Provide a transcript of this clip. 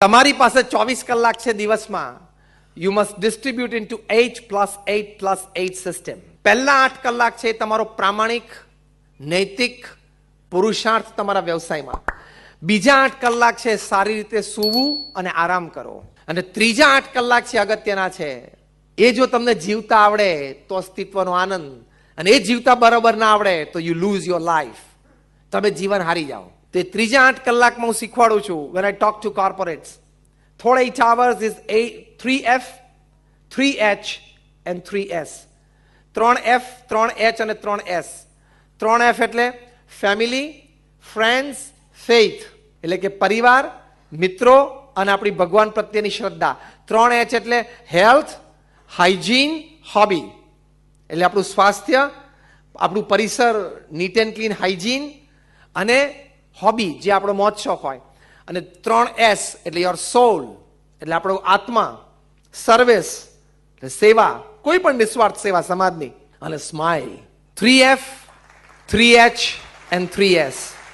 તમારી પાસે 24 કલાક છે દિવસમાં. You must distribute into 8 + 8 + 8 system. પહેલા 8 કલાક છે તમારો પ્રામાણિક નૈતિક પુરુષાર્થ તમારા વ્યવસાયમાં. બીજા 8 કલાક છે સારી રીતે સૂવું અને આરામ કરો. અને ત્રીજા 8 કલાક છે અગત્યના છે. એ જો તમને જીવતા આવડે તો અસ્તિત્વનો આનંદ, અને એ જીવતા બરાબર ના આવડે તો યુ લૂઝ યોર લાઈફ, તમે જીવન હારી જાઓ. તે ત્રીજા 8 કલાકમાં હું શીખવાડું છું. when I talk to corporates, for 8 hours is 3F, 3H and 3S. 3F, 3H અને 3S. 3F એટલે ફેમિલી, ફ્રેન્ડ્સ, ફેઇથ, એટલે કે પરિવાર, મિત્રો અને આપણી ભગવાન પ્રત્યેની શ્રદ્ધા. 3H એટલે હેલ્થ, હાઇજીન, હોબી, એટલે આપણું સ્વાસ્થ્ય, આપણું પરિસર, નીટ એન્ડ ક્લીન હાઇજીન, અને હોબી જે આપણો મોજ શોખ હોય. અને 3S એટલે યોર સોલ, એટલે આપણો આત્મા, સર્વિસ એટલે સેવા, કોઈ પણ નિસ્વાર્થ સેવા સમાજની, અને smile. 3F, 3H and 3S.